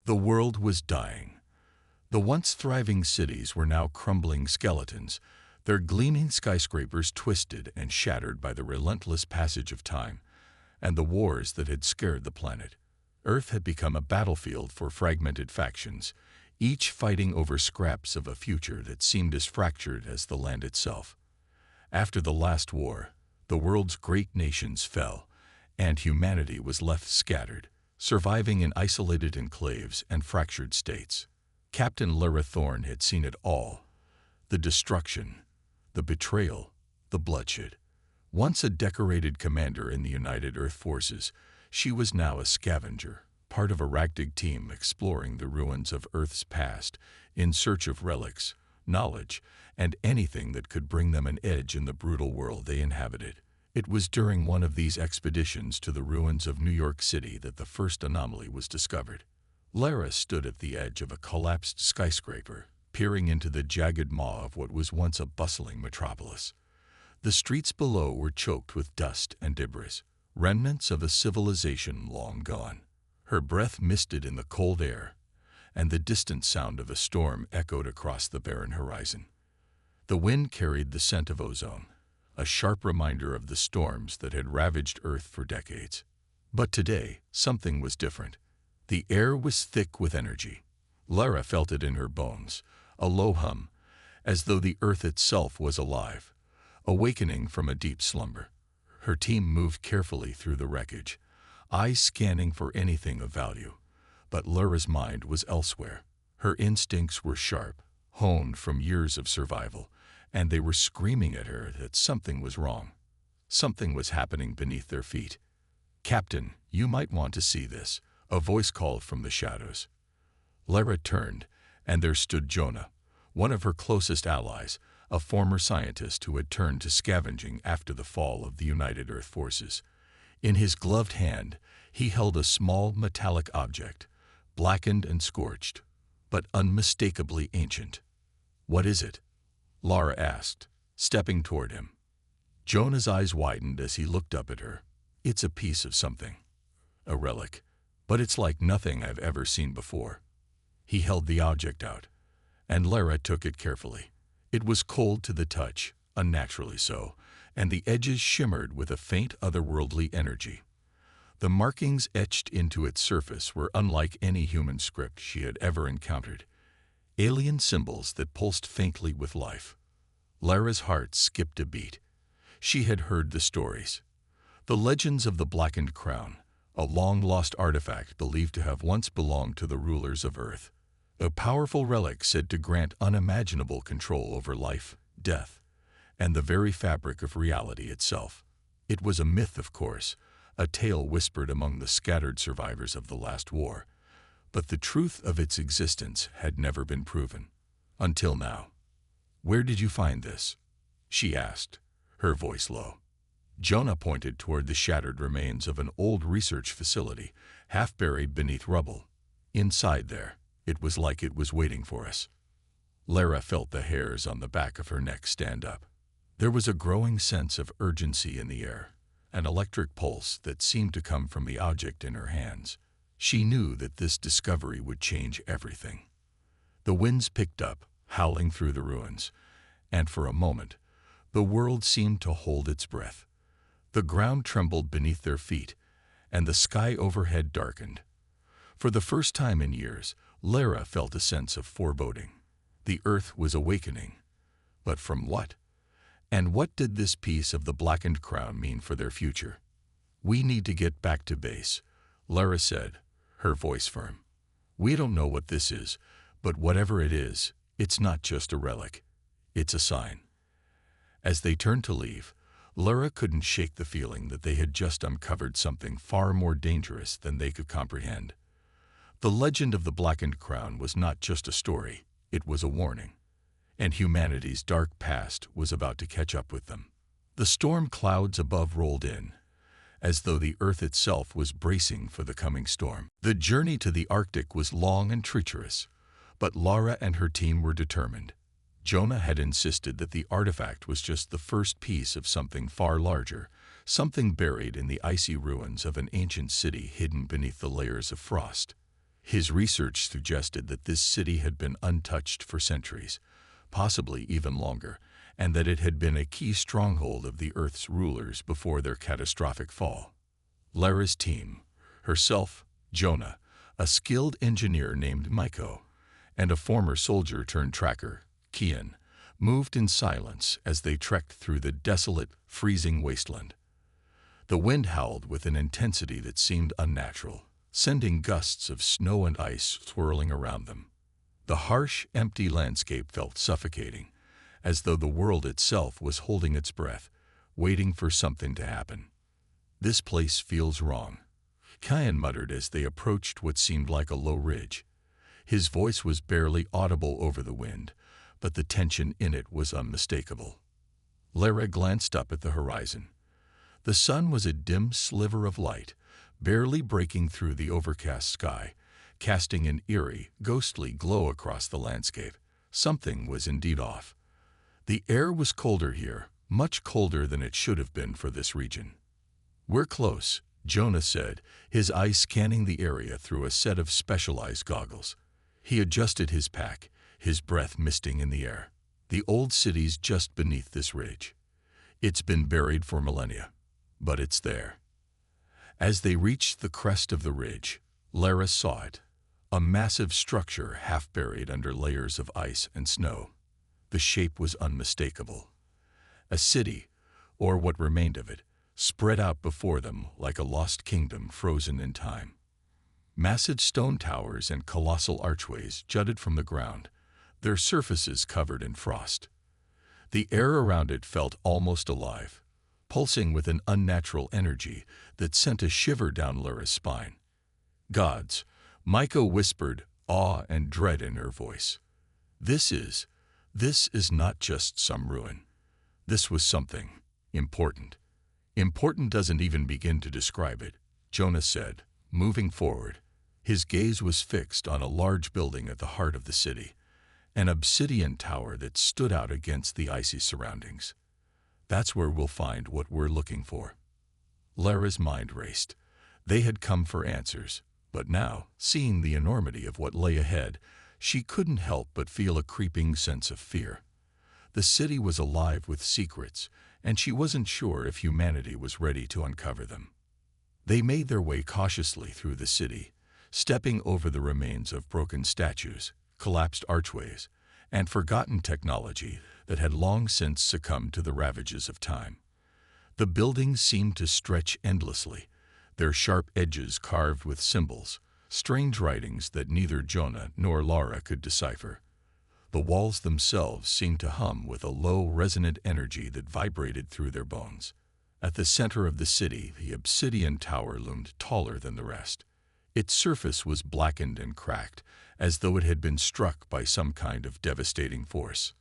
The world was dying. The once thriving cities were now crumbling skeletons, their gleaming skyscrapers twisted and shattered by the relentless passage of time and the wars that had scared the planet. Earth had become a battlefield for fragmented factions, each fighting over scraps of a future that seemed as fractured as the land itself. After the last war, the world's great nations fell, and humanity was left scattered, surviving in isolated enclaves and fractured states. Captain Lara Thorne had seen it all: the destruction, the betrayal, the bloodshed. Once a decorated commander in the United Earth Forces, she was now a scavenger, part of a ragtag team exploring the ruins of Earth's past in search of relics, knowledge, and anything that could bring them an edge in the brutal world they inhabited. It was during one of these expeditions to the ruins of New York City that the first anomaly was discovered. Lara stood at the edge of a collapsed skyscraper, peering into the jagged maw of what was once a bustling metropolis. The streets below were choked with dust and debris, remnants of a civilization long gone. Her breath misted in the cold air, and the distant sound of a storm echoed across the barren horizon. The wind carried the scent of ozone, a sharp reminder of the storms that had ravaged Earth for decades. But today, something was different. The air was thick with energy. Lara felt it in her bones, a low hum, as though the Earth itself was alive, awakening from a deep slumber. Her team moved carefully through the wreckage, eyes scanning for anything of value. But Lara's mind was elsewhere. Her instincts were sharp, honed from years of survival, and they were screaming at her that something was wrong. Something was happening beneath their feet. "Captain, you might want to see this," a voice called from the shadows. Lara turned, and there stood Jonah, one of her closest allies, a former scientist who had turned to scavenging after the fall of the United Earth Forces. In his gloved hand, he held a small metallic object, blackened and scorched, but unmistakably ancient. "What is it?" Lara asked, stepping toward him. Jonah's eyes widened as he looked up at her. "It's a piece of something. A relic. But it's like nothing I've ever seen before." He held the object out, and Lara took it carefully. It was cold to the touch, unnaturally so, and the edges shimmered with a faint otherworldly energy. The markings etched into its surface were unlike any human script she had ever encountered, alien symbols that pulsed faintly with life. Lara's heart skipped a beat. She had heard the stories. The legends of the Blackened Crown, a long-lost artifact believed to have once belonged to the rulers of Earth. A powerful relic said to grant unimaginable control over life, death, and the very fabric of reality itself. It was a myth, of course, a tale whispered among the scattered survivors of the last war, but the truth of its existence had never been proven. Until now. "Where did you find this?" she asked, her voice low. Jonah pointed toward the shattered remains of an old research facility, half buried beneath rubble. "Inside there, it was like it was waiting for us." Lara felt the hairs on the back of her neck stand up. There was a growing sense of urgency in the air, an electric pulse that seemed to come from the object in her hands. She knew that this discovery would change everything. The winds picked up, howling through the ruins, and for a moment, the world seemed to hold its breath. The ground trembled beneath their feet, and the sky overhead darkened. For the first time in years, Lara felt a sense of foreboding. The Earth was awakening. But from what? And what did this piece of the Blackened Crown mean for their future? "We need to get back to base," Lara said, her voice firm. "We don't know what this is, but whatever it is, it's not just a relic. It's a sign." As they turned to leave, Lara couldn't shake the feeling that they had just uncovered something far more dangerous than they could comprehend. The legend of the Blackened Crown was not just a story, it was a warning. And humanity's dark past was about to catch up with them. The storm clouds above rolled in, as though the Earth itself was bracing for the coming storm. The journey to the Arctic was long and treacherous, but Lara and her team were determined. Jonah had insisted that the artifact was just the first piece of something far larger, something buried in the icy ruins of an ancient city hidden beneath the layers of frost. His research suggested that this city had been untouched for centuries, possibly even longer, and that it had been a key stronghold of the Earth's rulers before their catastrophic fall. Lara's team, herself, Jonah, a skilled engineer named Maiko, and a former soldier-turned-tracker, Kian, moved in silence as they trekked through the desolate, freezing wasteland. The wind howled with an intensity that seemed unnatural, sending gusts of snow and ice swirling around them. The harsh, empty landscape felt suffocating, as though the world itself was holding its breath, waiting for something to happen. "This place feels wrong," Kian muttered as they approached what seemed like a low ridge. His voice was barely audible over the wind, but the tension in it was unmistakable. Lara glanced up at the horizon. The sun was a dim sliver of light, barely breaking through the overcast sky, casting an eerie, ghostly glow across the landscape. Something was indeed off. The air was colder here, much colder than it should have been for this region. "We're close," Jonah said, his eyes scanning the area through a set of specialized goggles. He adjusted his pack, his breath misting in the air. "The old city's just beneath this ridge. It's been buried for millennia, but it's there." As they reached the crest of the ridge, Lara saw it, a massive structure half buried under layers of ice and snow. The shape was unmistakable. A city, or what remained of it, spread out before them like a lost kingdom frozen in time. Massive stone towers and colossal archways jutted from the ground, their surfaces covered in frost. The air around it felt almost alive, pulsing with an unnatural energy that sent a shiver down Lara's spine. "Gods," Maiko whispered, awe and dread in her voice. This is not just some ruin. This was something important. Important doesn't even begin to describe it," Jonah said, moving forward. His gaze was fixed on a large building at the heart of the city, an obsidian tower that stood out against the icy surroundings. "That's where we'll find what we're looking for." Lara's mind raced. They had come for answers, but now, seeing the enormity of what lay ahead, she couldn't help but feel a creeping sense of fear. The city was alive with secrets, and she wasn't sure if humanity was ready to uncover them. They made their way cautiously through the city, stepping over the remains of broken statues, collapsed archways, and forgotten technology that had long since succumbed to the ravages of time. The buildings seemed to stretch endlessly, their sharp edges carved with symbols, strange writings that neither Jonah nor Lara could decipher. The walls themselves seemed to hum with a low, resonant energy that vibrated through their bones. At the center of the city, the obsidian tower loomed taller than the rest. Its surface was blackened and cracked, as though it had been struck by some kind of devastating force.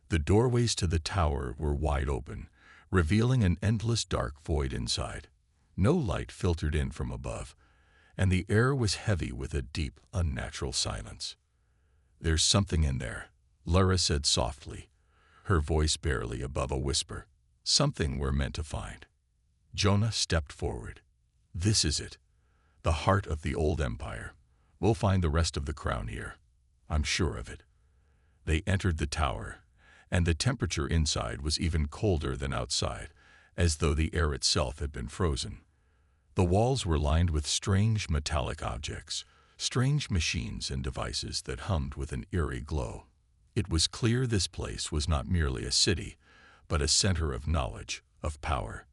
The doorways to the tower were wide open, revealing an endless dark void inside. No light filtered in from above, and the air was heavy with a deep, unnatural silence. "There's something in there," Lara said softly, her voice barely above a whisper. "Something we're meant to find." Jonah stepped forward. "This is it. The heart of the old empire. We'll find the rest of the crown here. I'm sure of it." They entered the tower, and the temperature inside was even colder than outside, as though the air itself had been frozen. The walls were lined with strange metallic objects, strange machines and devices that hummed with an eerie glow. It was clear this place was not merely a city, but a center of knowledge, of power.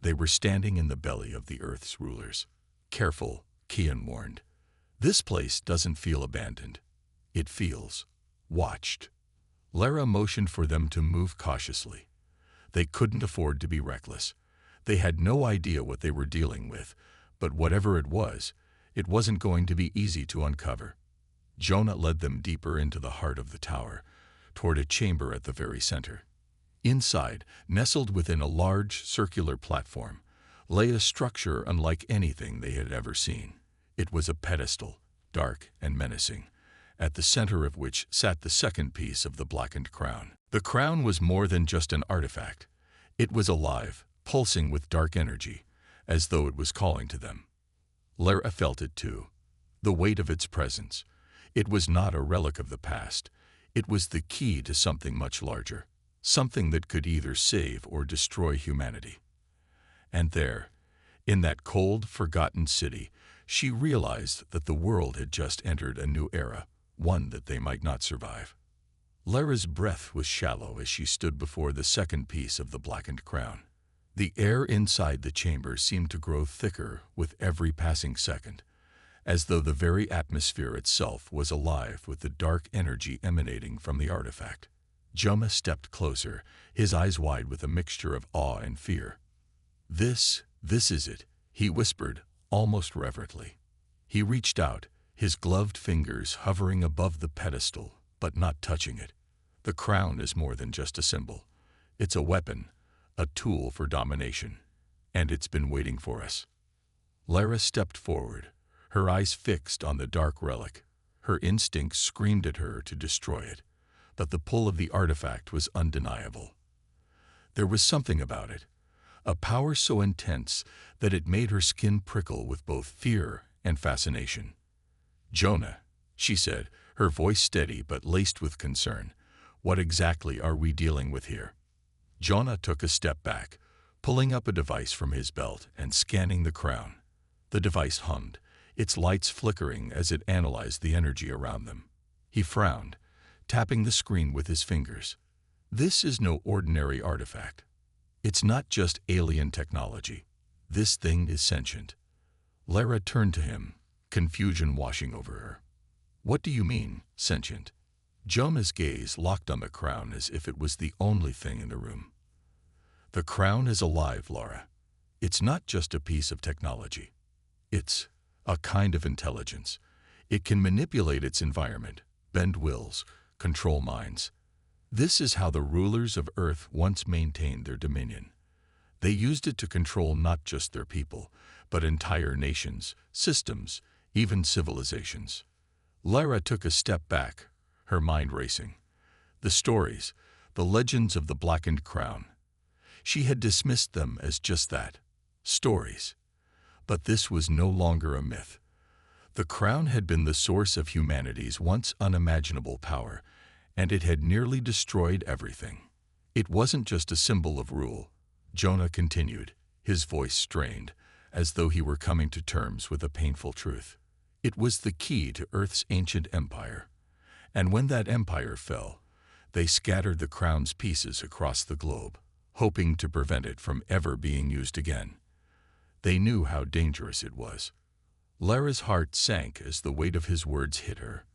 They were standing in the belly of the Earth's rulers. "Careful," Kian warned. "This place doesn't feel abandoned. It feels watched." Lara motioned for them to move cautiously. They couldn't afford to be reckless. They had no idea what they were dealing with, but whatever it wasn't going to be easy to uncover. Jonah led them deeper into the heart of the tower, toward a chamber at the very center. Inside, nestled within a large, circular platform, lay a structure unlike anything they had ever seen. It was a pedestal, dark and menacing, at the center of which sat the second piece of the blackened crown. The crown was more than just an artifact. It was alive, pulsing with dark energy, as though it was calling to them. Lara felt it too. the weight of its presence. It was not a relic of the past. It was the key to something much larger, something that could either save or destroy humanity. And there, in that cold, forgotten city, she realized that the world had just entered a new era, one that they might not survive. Lara's breath was shallow as she stood before the second piece of the blackened crown. The air inside the chamber seemed to grow thicker with every passing second, as though the very atmosphere itself was alive with the dark energy emanating from the artifact. Jonah stepped closer, his eyes wide with a mixture of awe and fear. This is it," he whispered, almost reverently. He reached out, his gloved fingers hovering above the pedestal, but not touching it. The crown is more than just a symbol. It's a weapon, a tool for domination, and it's been waiting for us. Lara stepped forward, her eyes fixed on the dark relic. Her instincts screamed at her to destroy it, but the pull of the artifact was undeniable. There was something about it, a power so intense that it made her skin prickle with both fear and fascination. "Jonah," she said, her voice steady but laced with concern, "what exactly are we dealing with here?" Jonah took a step back, pulling up a device from his belt and scanning the crown. The device hummed, its lights flickering as it analyzed the energy around them. He frowned, tapping the screen with his fingers. "This is no ordinary artifact. It's not just alien technology. This thing is sentient." Lara turned to him, confusion washing over her. "What do you mean, sentient?" Jonah's gaze locked on the crown as if it was the only thing in the room. "The crown is alive, Lara. It's not just a piece of technology. It's a kind of intelligence. It can manipulate its environment, bend wills, control minds. This is how the rulers of Earth once maintained their dominion. They used it to control not just their people, but entire nations, systems, even civilizations." Lara took a step back, her mind racing. The stories, the legends of the Blackened Crown. She had dismissed them as just that, stories. But this was no longer a myth. The crown had been the source of humanity's once unimaginable power, and it had nearly destroyed everything. It wasn't just a symbol of rule, Jonah continued, his voice strained, as though he were coming to terms with a painful truth. It was the key to Earth's ancient empire. And when that empire fell, they scattered the crown's pieces across the globe, hoping to prevent it from ever being used again. They knew how dangerous it was. Lara's heart sank as the weight of his words hit her.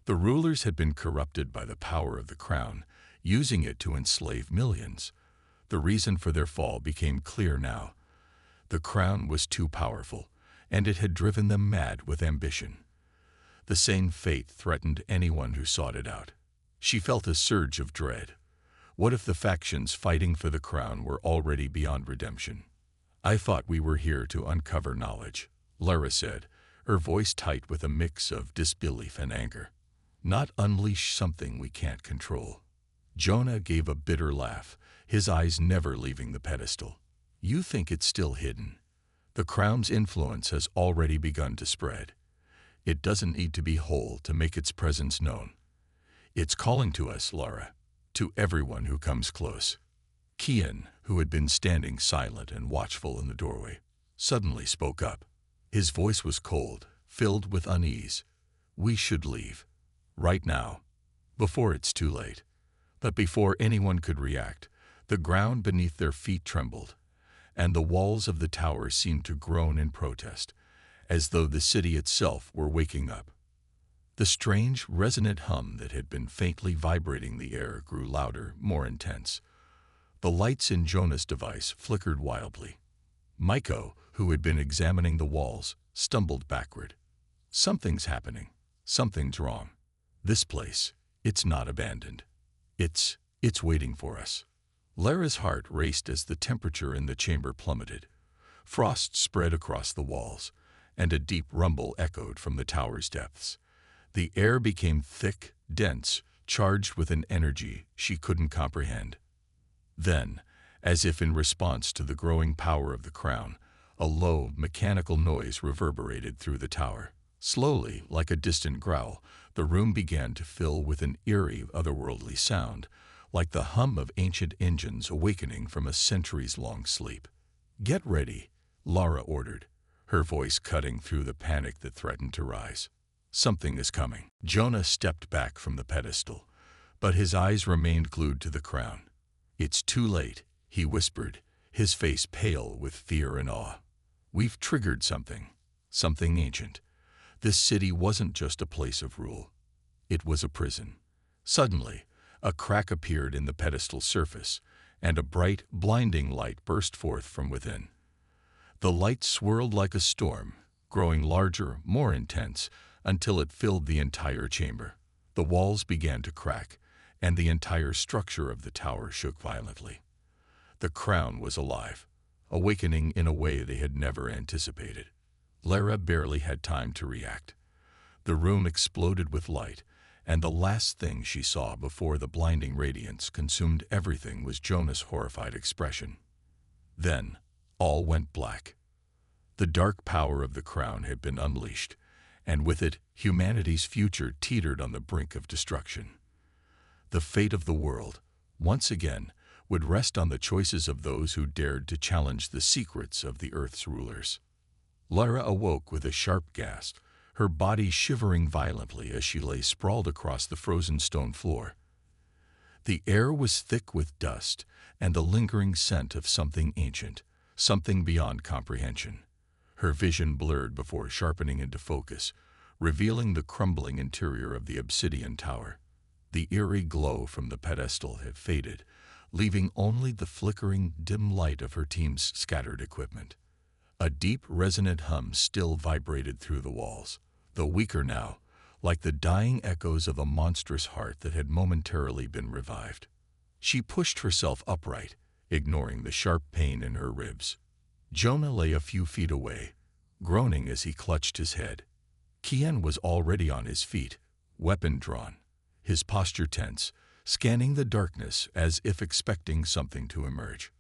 The rulers had been corrupted by the power of the crown, using it to enslave millions. The reason for their fall became clear now. The crown was too powerful, and it had driven them mad with ambition. The same fate threatened anyone who sought it out. She felt a surge of dread. What if the factions fighting for the crown were already beyond redemption? "I thought we were here to uncover knowledge," Lara said, her voice tight with a mix of disbelief and anger. "Not unleash something we can't control." Jonah gave a bitter laugh, his eyes never leaving the pedestal. "You think it's still hidden. The crown's influence has already begun to spread. It doesn't need to be whole to make its presence known. It's calling to us, Lara, to everyone who comes close." Kian, who had been standing silent and watchful in the doorway, suddenly spoke up. His voice was cold, filled with unease. "We should leave. Right now. Before it's too late." But before anyone could react, the ground beneath their feet trembled, and the walls of the tower seemed to groan in protest, as though the city itself were waking up. The strange, resonant hum that had been faintly vibrating the air grew louder, more intense. The lights in Jonah's device flickered wildly. Maiko, who had been examining the walls, stumbled backward. "Something's happening. Something's wrong. This place, it's not abandoned. It's waiting for us." Lara's heart raced as the temperature in the chamber plummeted. Frost spread across the walls, and a deep rumble echoed from the tower's depths. The air became thick, dense, charged with an energy she couldn't comprehend. Then, as if in response to the growing power of the crown, a low, mechanical noise reverberated through the tower. Slowly, like a distant growl, the room began to fill with an eerie, otherworldly sound, like the hum of ancient engines awakening from a centuries-long sleep. "Get ready," Lara ordered, her voice cutting through the panic that threatened to rise. "Something is coming." Jonah stepped back from the pedestal, but his eyes remained glued to the crown. "It's too late," he whispered, his face pale with fear and awe. "We've triggered something ancient. This city wasn't just a place of rule. It was a prison." Suddenly, a crack appeared in the pedestal's surface, and a bright, blinding light burst forth from within. The light swirled like a storm, growing larger, more intense, until it filled the entire chamber. The walls began to crack, and the entire structure of the tower shook violently. The crown was alive, awakening in a way they had never anticipated. Lara barely had time to react. The room exploded with light, and the last thing she saw before the blinding radiance consumed everything was Jonah's horrified expression. Then, all went black. The dark power of the crown had been unleashed, and with it, humanity's future teetered on the brink of destruction. The fate of the world, once again, would rest on the choices of those who dared to challenge the secrets of the Earth's rulers. Lara awoke with a sharp gasp, her body shivering violently as she lay sprawled across the frozen stone floor. The air was thick with dust and the lingering scent of something ancient, something beyond comprehension. Her vision blurred before sharpening into focus, revealing the crumbling interior of the obsidian tower. The eerie glow from the pedestal had faded, leaving only the flickering, dim light of her team's scattered equipment. A deep, resonant hum still vibrated through the walls, though weaker now, like the dying echoes of a monstrous heart that had momentarily been revived. She pushed herself upright, ignoring the sharp pain in her ribs. Jonah lay a few feet away, groaning as he clutched his head. Kian was already on his feet, weapon drawn, his posture tense, scanning the darkness as if expecting something to emerge.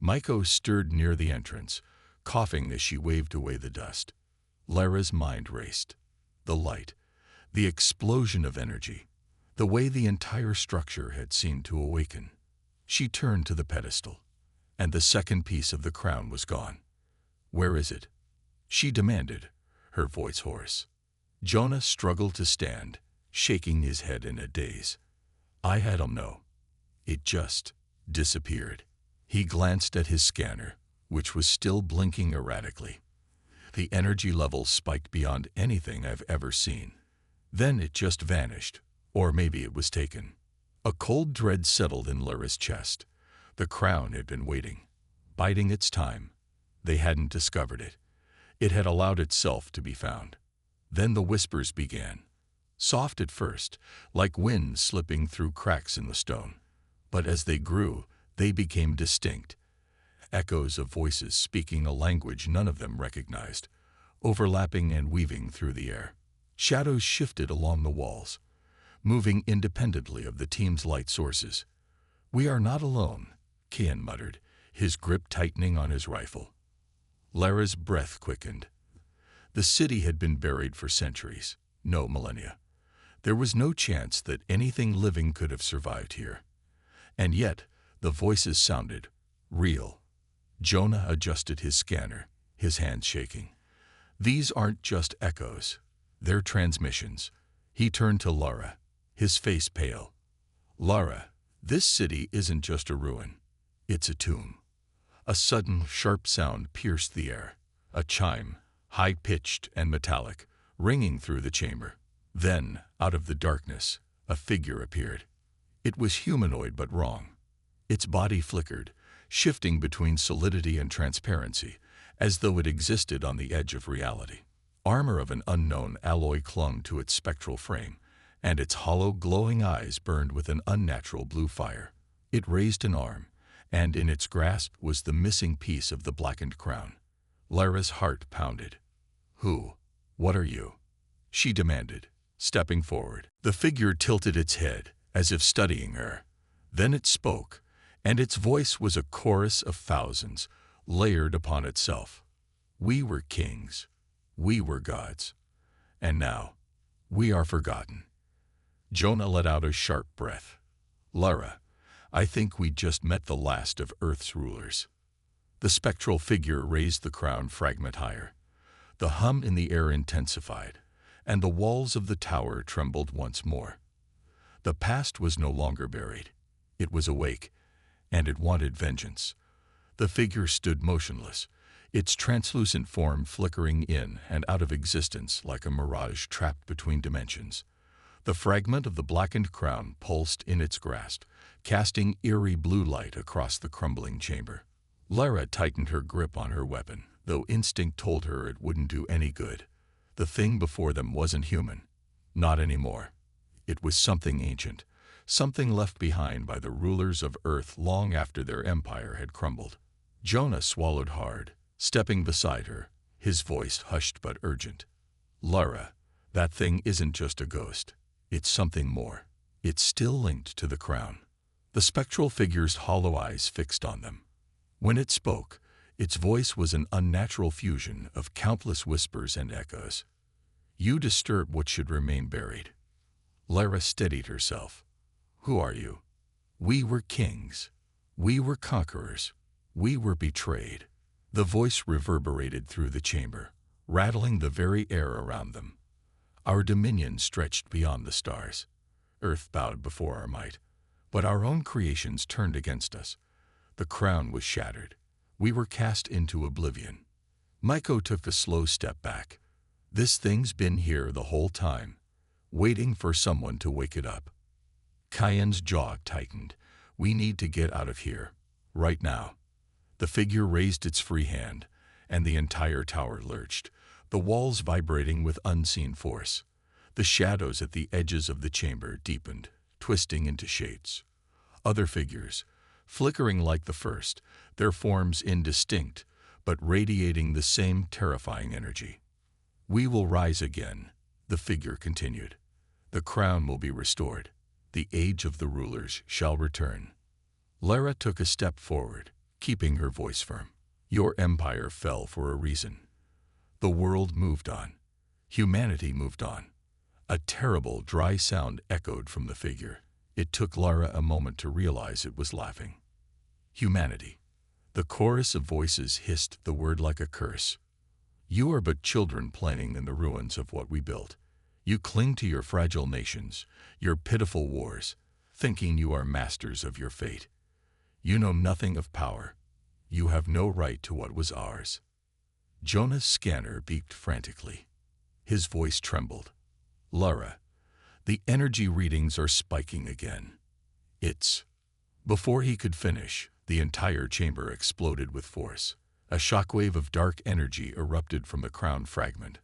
Maiko stirred near the entrance, coughing as she waved away the dust. Lara's mind raced. The light, the explosion of energy, the way the entire structure had seemed to awaken. She turned to the pedestal, and the second piece of the crown was gone. "Where is it?" she demanded, her voice hoarse. Jonah struggled to stand, shaking his head in a daze. "I don't know. It just disappeared." He glanced at his scanner, which was still blinking erratically. The energy levels spiked beyond anything I've ever seen. Then it just vanished, or maybe it was taken. A cold dread settled in Lara's chest. The crown had been waiting, biding its time. They hadn't discovered it. It had allowed itself to be found. Then the whispers began. Soft at first, like wind slipping through cracks in the stone. But as they grew, they became distinct. Echoes of voices speaking a language none of them recognized, overlapping and weaving through the air. Shadows shifted along the walls, moving independently of the team's light sources. "We are not alone," Kian muttered, his grip tightening on his rifle. Lara's breath quickened. The city had been buried for centuries, no millennia. There was no chance that anything living could have survived here. And yet, the voices sounded real. Jonah adjusted his scanner, his hands shaking. "These aren't just echoes. They're transmissions." He turned to Lara, his face pale. "Lara, this city isn't just a ruin. It's a tomb." A sudden, sharp sound pierced the air, a chime, high-pitched and metallic, ringing through the chamber. Then, out of the darkness, a figure appeared. It was humanoid but wrong. Its body flickered, shifting between solidity and transparency, as though it existed on the edge of reality. Armor of an unknown alloy clung to its spectral frame, and its hollow, glowing eyes burned with an unnatural blue fire. It raised an arm, and in its grasp was the missing piece of the blackened crown. Lara's heart pounded. "Who? What are you?" she demanded, stepping forward. The figure tilted its head, as if studying her. Then it spoke, and its voice was a chorus of thousands, layered upon itself. "We were kings. We were gods. And now, we are forgotten. Jonah let out a sharp breath. Lara, I think we just met the last of Earth's rulers. The spectral figure raised the crown fragment higher. The hum in the air intensified, and the walls of the tower trembled once more. The past was no longer buried. It was awake, and it wanted vengeance. The figure stood motionless, its translucent form flickering in and out of existence like a mirage trapped between dimensions. The fragment of the blackened crown pulsed in its grasp, casting eerie blue light across the crumbling chamber. Lara tightened her grip on her weapon, though instinct told her it wouldn't do any good. The thing before them wasn't human. Not anymore. It was something ancient, something left behind by the rulers of Earth long after their empire had crumbled. Jonah swallowed hard, stepping beside her, his voice hushed but urgent. Lara, that thing isn't just a ghost. It's something more. It's still linked to the crown. The spectral figure's hollow eyes fixed on them. When it spoke, its voice was an unnatural fusion of countless whispers and echoes. You disturb what should remain buried. Lara steadied herself. Who are you? We were kings. We were conquerors. We were betrayed. The voice reverberated through the chamber, rattling the very air around them. Our dominion stretched beyond the stars. Earth bowed before our might, but our own creations turned against us. The crown was shattered. We were cast into oblivion. Maiko took a slow step back. This thing's been here the whole time, waiting for someone to wake it up. Cayenne's jaw tightened. We need to get out of here, right now. The figure raised its free hand, and the entire tower lurched, the walls vibrating with unseen force. The shadows at the edges of the chamber deepened, twisting into shapes. Other figures, flickering like the first, their forms indistinct, but radiating the same terrifying energy. We will rise again, the figure continued. The crown will be restored. The age of the rulers shall return. Lara took a step forward, keeping her voice firm. Your empire fell for a reason. The world moved on. Humanity moved on. A terrible, dry sound echoed from the figure. It took Lara a moment to realize it was laughing. Humanity. The chorus of voices hissed the word like a curse. You are but children playing in the ruins of what we built. You cling to your fragile nations, your pitiful wars, thinking you are masters of your fate. You know nothing of power. You have no right to what was ours. Jonah's scanner beeped frantically. His voice trembled. Lara, the energy readings are spiking again. It's... Before he could finish, the entire chamber exploded with force. A shockwave of dark energy erupted from the crown fragment,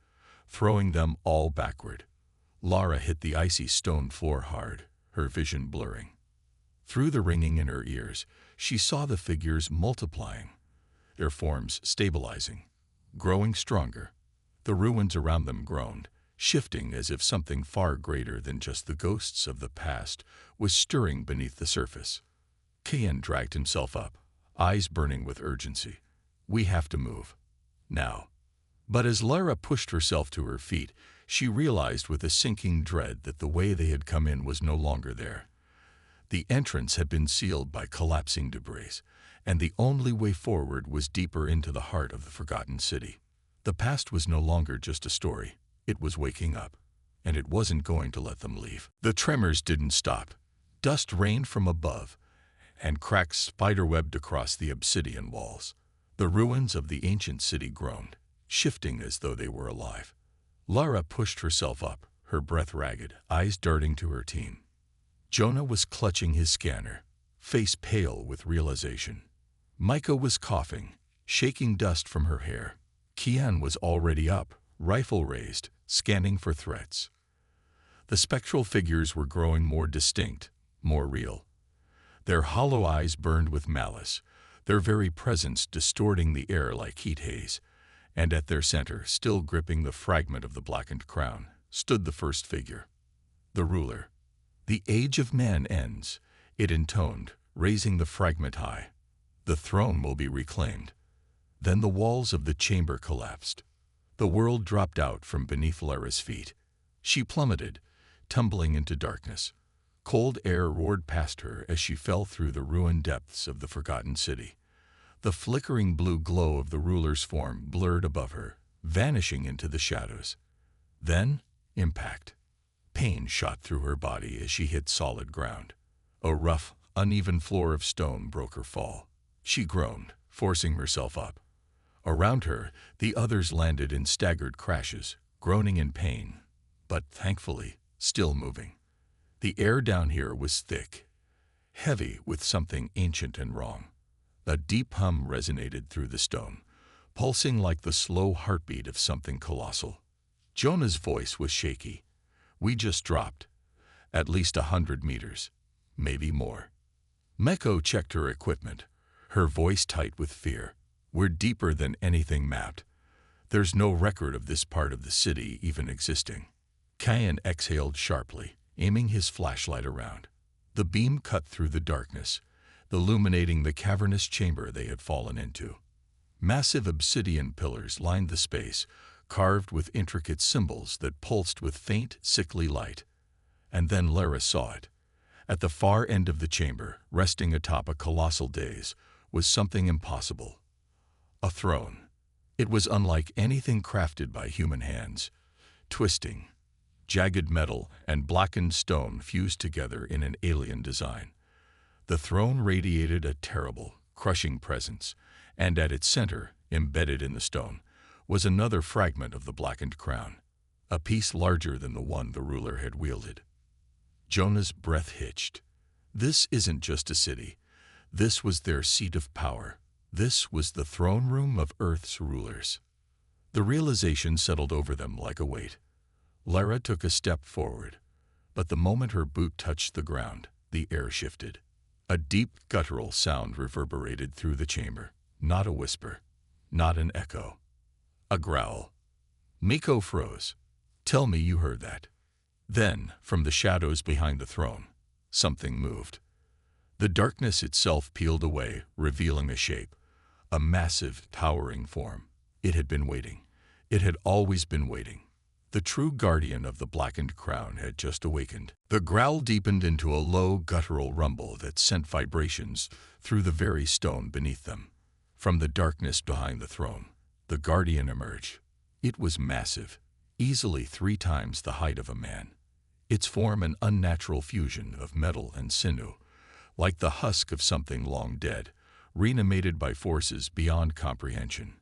throwing them all backward. Lara hit the icy stone floor hard, her vision blurring. Through the ringing in her ears, she saw the figures multiplying, their forms stabilizing, growing stronger. The ruins around them groaned, shifting as if something far greater than just the ghosts of the past was stirring beneath the surface. Cayenne dragged himself up, eyes burning with urgency. We have to move. Now. But as Lara pushed herself to her feet, she realized with a sinking dread that the way they had come in was no longer there. The entrance had been sealed by collapsing debris, and the only way forward was deeper into the heart of the forgotten city. The past was no longer just a story. It was waking up, and it wasn't going to let them leave. The tremors didn't stop. Dust rained from above, and cracks spiderwebbed across the obsidian walls. The ruins of the ancient city groaned, shifting as though they were alive. Lara pushed herself up, her breath ragged, eyes darting to her team. Jonah was clutching his scanner, face pale with realization. Maiko was coughing, shaking dust from her hair. Cayenne was already up, rifle raised, scanning for threats. The spectral figures were growing more distinct, more real. Their hollow eyes burned with malice, their very presence distorting the air like heat haze. And at their center, still gripping the fragment of the blackened crown, stood the first figure. The ruler. The age of man ends, it intoned, raising the fragment high. The throne will be reclaimed. Then the walls of the chamber collapsed. The world dropped out from beneath Lara's feet. She plummeted, tumbling into darkness. Cold air roared past her as she fell through the ruined depths of the forgotten city. The flickering blue glow of the ruler's form blurred above her, vanishing into the shadows. Then, impact. Pain shot through her body as she hit solid ground. A rough, uneven floor of stone broke her fall. She groaned, forcing herself up. Around her, the others landed in staggered crashes, groaning in pain, but thankfully, still moving. The air down here was thick, heavy with something ancient and wrong. A deep hum resonated through the stone, pulsing like the slow heartbeat of something colossal. Jonah's voice was shaky. We just dropped. At least 100 meters, maybe more. Meko checked her equipment, her voice tight with fear. We're deeper than anything mapped. There's no record of this part of the city even existing. Kayan exhaled sharply, aiming his flashlight around. The beam cut through the darkness, illuminating the cavernous chamber they had fallen into. Massive obsidian pillars lined the space, carved with intricate symbols that pulsed with faint, sickly light. And then Lara saw it. At the far end of the chamber, resting atop a colossal dais, was something impossible. A throne. It was unlike anything crafted by human hands. Twisting, jagged metal and blackened stone fused together in an alien design. The throne radiated a terrible, crushing presence, and at its center, embedded in the stone, was another fragment of the blackened crown, a piece larger than the one the ruler had wielded. Jonah's breath hitched. This isn't just a city. This was their seat of power. This was the throne room of Earth's rulers. The realization settled over them like a weight. Lara took a step forward, but the moment her boot touched the ground, the air shifted. A deep, guttural sound reverberated through the chamber. Not a whisper, not an echo. A growl. Miko froze. Tell me you heard that. Then, from the shadows behind the throne, something moved. The darkness itself peeled away, revealing a shape. A massive, towering form. It had been waiting. It had always been waiting. The true guardian of the blackened crown had just awakened. The growl deepened into a low, guttural rumble that sent vibrations through the very stone beneath them. From the darkness behind the throne, the guardian emerged. It was massive, easily 3 times the height of a man. Its form an unnatural fusion of metal and sinew, like the husk of something long dead, reanimated by forces beyond comprehension.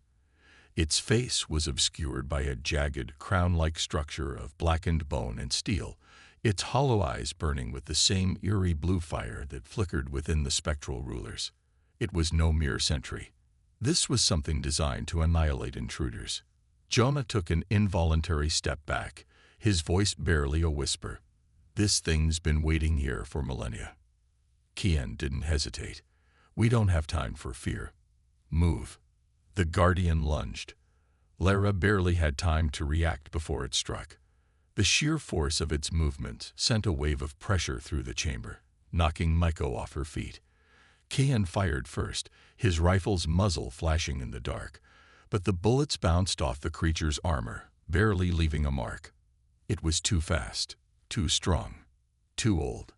Its face was obscured by a jagged, crown-like structure of blackened bone and steel, its hollow eyes burning with the same eerie blue fire that flickered within the spectral rulers. It was no mere sentry. This was something designed to annihilate intruders. Jonah took an involuntary step back, his voice barely a whisper. This thing's been waiting here for millennia. Kian didn't hesitate. We don't have time for fear. Move. The guardian lunged. Lara barely had time to react before it struck. The sheer force of its movement sent a wave of pressure through the chamber, knocking Miko off her feet. Kian fired first, his rifle's muzzle flashing in the dark, but the bullets bounced off the creature's armor, barely leaving a mark. It was too fast, too strong, too old.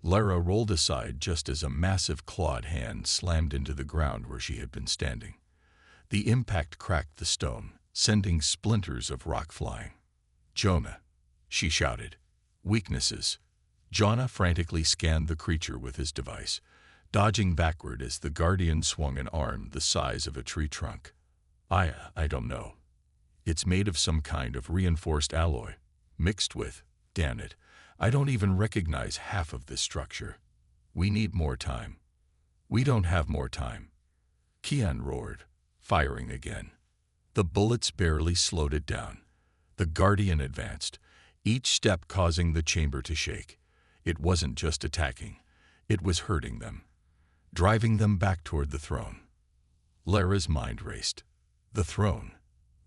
Lara rolled aside just as a massive clawed hand slammed into the ground where she had been standing. The impact cracked the stone, sending splinters of rock flying. Jonah, she shouted. Weaknesses. Jonah frantically scanned the creature with his device, dodging backward as the guardian swung an arm the size of a tree trunk. I don't know. It's made of some kind of reinforced alloy, mixed with, damn it, I don't even recognize half of this structure. We need more time. We don't have more time. Kian roared, firing again. The bullets barely slowed it down. The guardian advanced, each step causing the chamber to shake. It wasn't just attacking. It was hurting them, driving them back toward the throne. Lara's mind raced. The throne.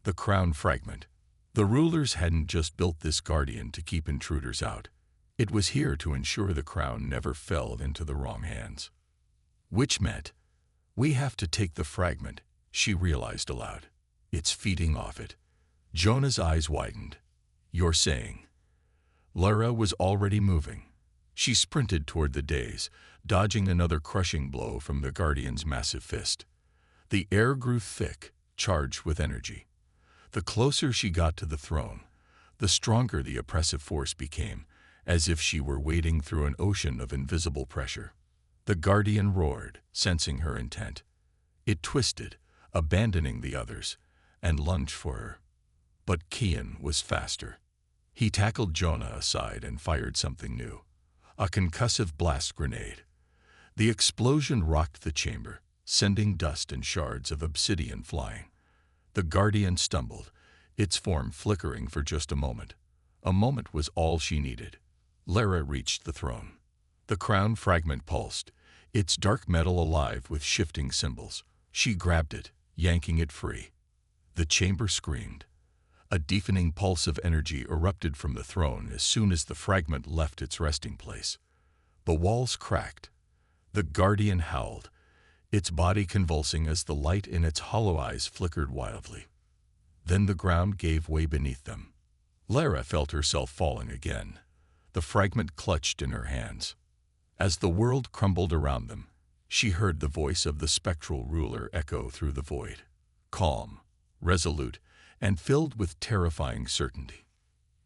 The crown fragment. The rulers hadn't just built this guardian to keep intruders out. It was here to ensure the crown never fell into the wrong hands. Which meant, we have to take the fragment, she realized aloud. It's feeding off it. Jonah's eyes widened. "You're saying?" Lara was already moving. She sprinted toward the dais, dodging another crushing blow from the Guardian's massive fist. The air grew thick, charged with energy. The closer she got to the throne, the stronger the oppressive force became, as if she were wading through an ocean of invisible pressure. The Guardian roared, sensing her intent. It twisted, abandoning the others, and lunged for her. But Kian was faster. He tackled Jonah aside and fired something new. A concussive blast grenade. The explosion rocked the chamber, sending dust and shards of obsidian flying. The Guardian stumbled, its form flickering for just a moment. A moment was all she needed. Lara reached the throne. The crown fragment pulsed, its dark metal alive with shifting symbols. She grabbed it, yanking it free. The chamber screamed. A deafening pulse of energy erupted from the throne as soon as the fragment left its resting place. The walls cracked. The Guardian howled, its body convulsing as the light in its hollow eyes flickered wildly. Then the ground gave way beneath them. Lara felt herself falling again. The fragment clutched in her hands. As the world crumbled around them, she heard the voice of the spectral ruler echo through the void, calm, resolute, and filled with terrifying certainty.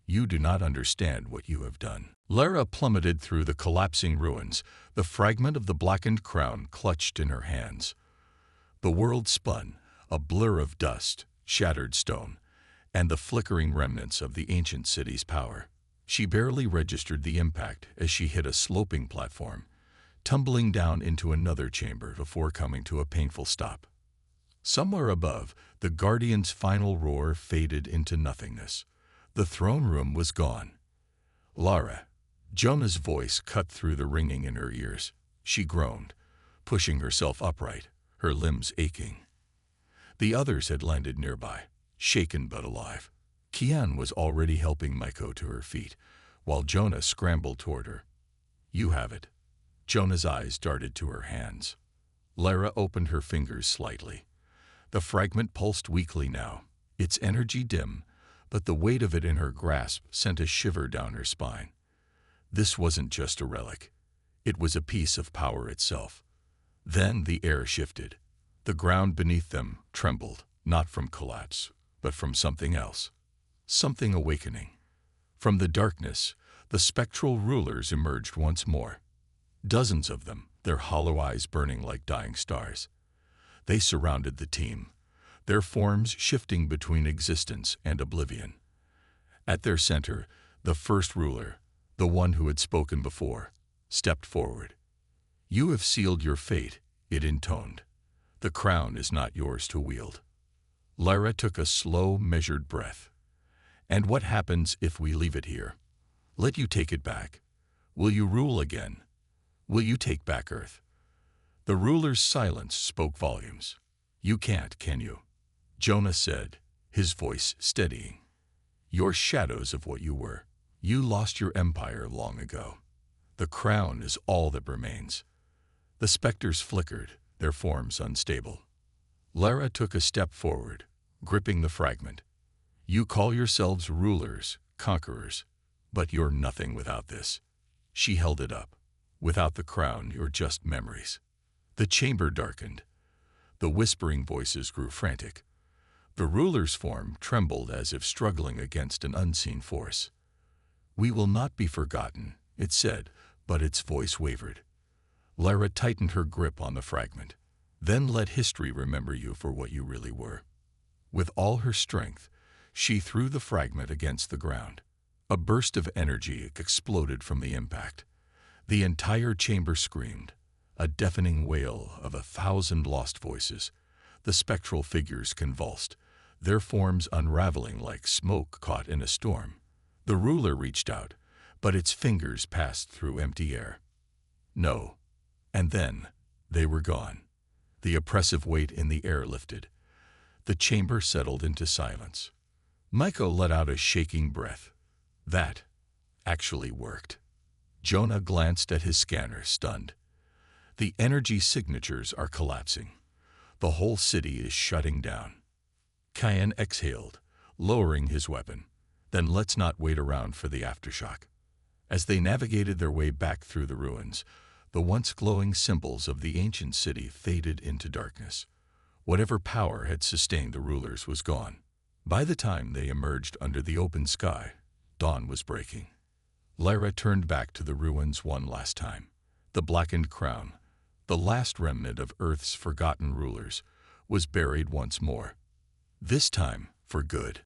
"You do not understand what you have done." Lara plummeted through the collapsing ruins, the fragment of the blackened crown clutched in her hands. The world spun, a blur of dust, shattered stone, and the flickering remnants of the ancient city's power. She barely registered the impact as she hit a sloping platform, tumbling down into another chamber before coming to a painful stop. Somewhere above, the Guardian's final roar faded into nothingness. The throne room was gone. "Lara." Jonah's voice cut through the ringing in her ears. She groaned, pushing herself upright, her limbs aching. The others had landed nearby, shaken but alive. Kian was already helping Maiko to her feet, while Jonah scrambled toward her. "You have it." Jonah's eyes darted to her hands. Lara opened her fingers slightly. The fragment pulsed weakly now, its energy dim, but the weight of it in her grasp sent a shiver down her spine. This wasn't just a relic. It was a piece of power itself. Then the air shifted. The ground beneath them trembled, not from collapse, but from something else. Something awakening. From the darkness, the spectral rulers emerged once more. Dozens of them, their hollow eyes burning like dying stars. They surrounded the team, their forms shifting between existence and oblivion. At their center, the first ruler, the one who had spoken before, stepped forward. "You have sealed your fate," it intoned. "The crown is not yours to wield." Lara took a slow, measured breath. "And what happens if we leave it here? Let you take it back? Will you rule again? Will you take back Earth?" The ruler's silence spoke volumes. "You can't, can you?" Jonah said, his voice steadying. "You're shadows of what you were. You lost your empire long ago. The crown is all that remains." The specters flickered, their forms unstable. Lara took a step forward, gripping the fragment. "You call yourselves rulers, conquerors, but you're nothing without this." She held it up. "Without the crown, you're just memories." The chamber darkened. The whispering voices grew frantic. The ruler's form trembled as if struggling against an unseen force. "We will not be forgotten," it said, but its voice wavered. Lara tightened her grip on the fragment. "Then let history remember you for what you really were." With all her strength, she threw the fragment against the ground. A burst of energy exploded from the impact. The entire chamber screamed, a deafening wail of 1,000 lost voices. The spectral figures convulsed, their forms unraveling like smoke caught in a storm. The ruler reached out, but its fingers passed through empty air. "No." And then they were gone. The oppressive weight in the air lifted. The chamber settled into silence. Maiko let out a shaking breath. That actually worked. Jonah glanced at his scanner, stunned. The energy signatures are collapsing. The whole city is shutting down. Kian exhaled, lowering his weapon. Then let's not wait around for the aftershock. As they navigated their way back through the ruins, the once glowing symbols of the ancient city faded into darkness. Whatever power had sustained the rulers was gone. By the time they emerged under the open sky, dawn was breaking. Lyra turned back to the ruins one last time. The Blackened crown, the last remnant of Earth's forgotten rulers, was buried once more. This time for good.